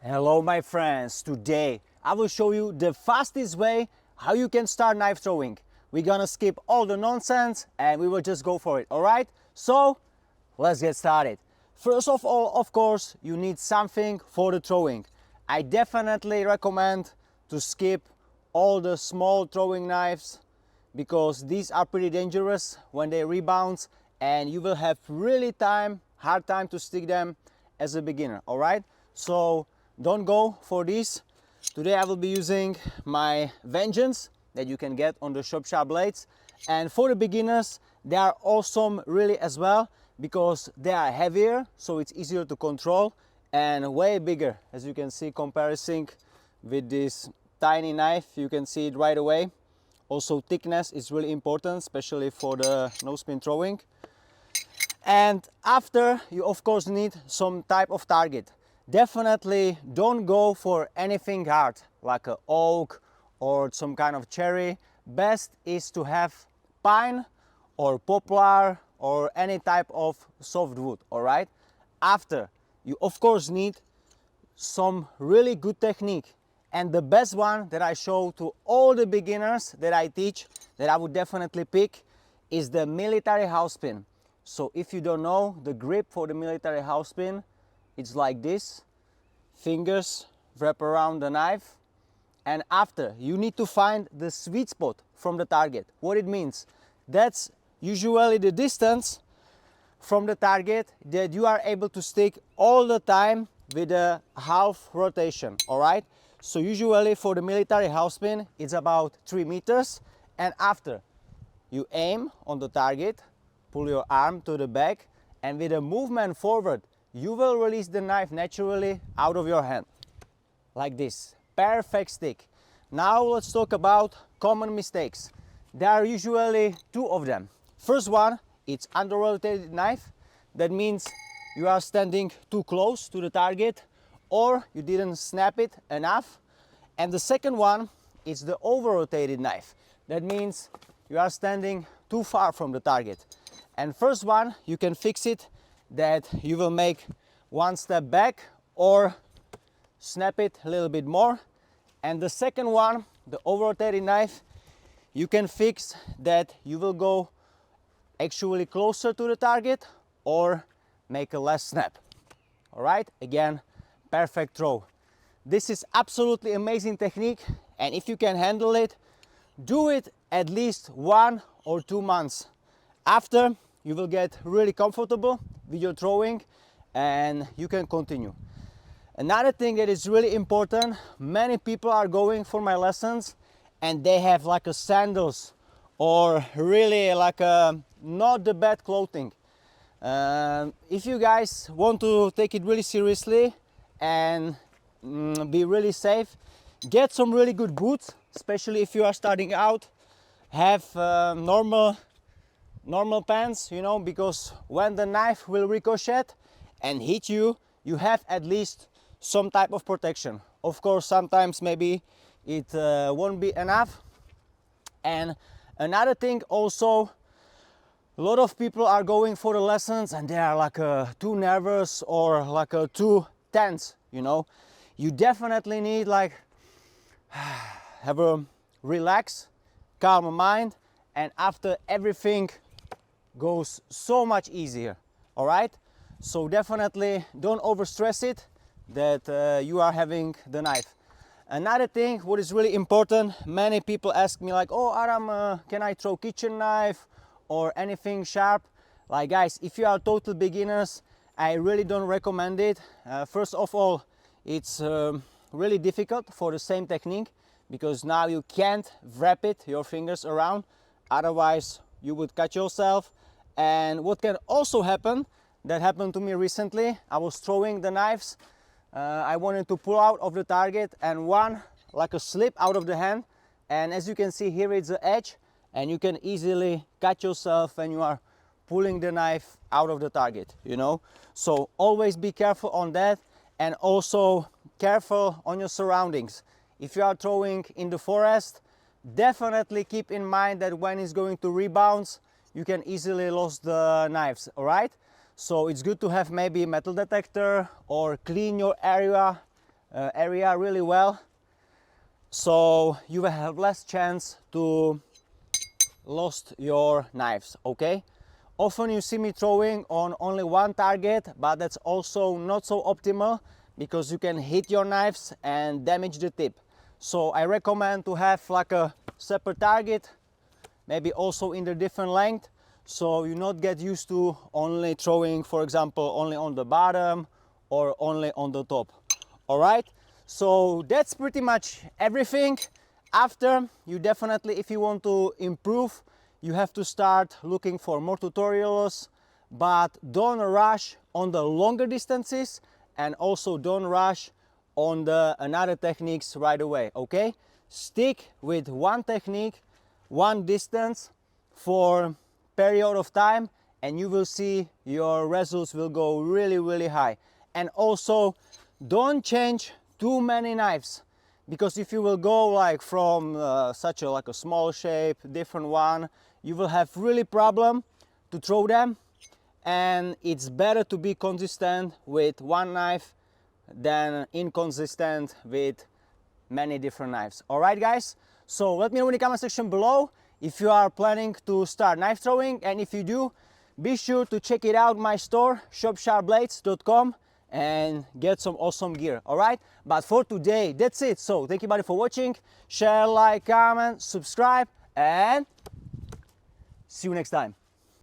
Hello my friends, today I will show you the fastest way how you can start knife throwing. We're gonna skip all the nonsense and we will just go for it, alright? So, let's get started. First of all, of course, you need something for the throwing. I definitely recommend to skip all the small throwing knives because these are pretty dangerous when they rebound and you will have really hard time to stick them as a beginner, alright? So don't go for these. Today I will be using my Vengeance that you can get on the Shop blades, and for the beginners they are awesome really as well because they are heavier, so it's easier to control and way bigger, as you can see comparison with this tiny knife. You can see it right away. Also thickness is really important, especially for the no spin throwing. And after, you of course need some type of target. Definitely don't go for anything hard like an oak or some kind of cherry. Best is to have pine or poplar or any type of soft wood, alright? After, you of course need some really good technique, and the best one that I show to all the beginners that I teach, that I would definitely pick, is the military house pin. So if you don't know, the grip for the military house pin, it's like this. Fingers wrap around the knife, and after you need to find the sweet spot from the target. What it means, that's usually the distance from the target that you are able to stick all the time with a half rotation, all right? So usually for the military house pin, it's about 3 meters, and after you aim on the target, pull your arm to the back, and with a movement forward, you will release the knife naturally out of your hand, like this. Perfect stick. Now let's talk about common mistakes. There are usually two of them. First one, it's under-rotated knife. That means you are standing too close to the target or you didn't snap it enough. And the second one is the over-rotated knife. That means you are standing too far from the target. And first one, you can fix it that you will make one step back or snap it a little bit more. And the second one, the over-rotated knife, you can fix that you will go actually closer to the target or make a less snap. All right, again, perfect throw. This is absolutely amazing technique, and if you can handle it, do it at least 1 or 2 months. After, you will get really comfortable with your throwing and you can continue. Another thing that is really important, many people are going for my lessons and they have like a sandals or really like a not the bad clothing. If you guys want to take it really seriously and be really safe, get some really good boots, especially if you are starting out. Have normal pants, you know, because when the knife will ricochet and hit you, you have at least some type of protection. Of course, sometimes maybe it won't be enough. And another thing also, a lot of people are going for the lessons and they are like too nervous or like too tense, you know. You definitely need like have a relax, calm mind, and after everything goes so much easier, all right? So definitely don't overstress it that you are having the knife. Another thing, what is really important, many people ask me like, oh Adam, can I throw kitchen knife or anything sharp? Like guys, if you are total beginners, I really don't recommend it. First of all, it's really difficult for the same technique because now you can't wrap it, your fingers around, otherwise you would cut yourself. And what can also happen, that happened to me recently, I was throwing the knives, I wanted to pull out of the target and one like a slip out of the hand, and as you can see here it's the edge and you can easily cut yourself when you are pulling the knife out of the target, you know. So always be careful on that, and also careful on your surroundings. If you are throwing in the forest, definitely keep in mind that when it's going to rebound, you can easily lose the knives, all right? So it's good to have maybe a metal detector or clean your area area really well, so you will have less chance to lost your knives. Okay, often you see me throwing on only one target, but that's also not so optimal because you can hit your knives and damage the tip. So I recommend to have like a separate target, maybe also in the different length, so you not get used to only throwing, for example, only on the bottom or only on the top. All right, so that's pretty much everything. After, you definitely, if you want to improve, you have to start looking for more tutorials, but don't rush on the longer distances, and also don't rush on the another techniques right away. Okay, stick with one technique, one distance for period of time, and you will see your results will go really high. And also, don't change too many knives, because if you will go like from such a like a small shape, different one, you will have really problem to throw them. And it's better to be consistent with one knife than inconsistent with many different knives. All right, guys, so let me know in the comment section below if you are planning to start knife throwing, and if you do, be sure to check it out, my store, shopsharpblades.com, and get some awesome gear. All right, but for today, that's it. So thank you buddy for watching. Share, like, comment, subscribe, and see you next time.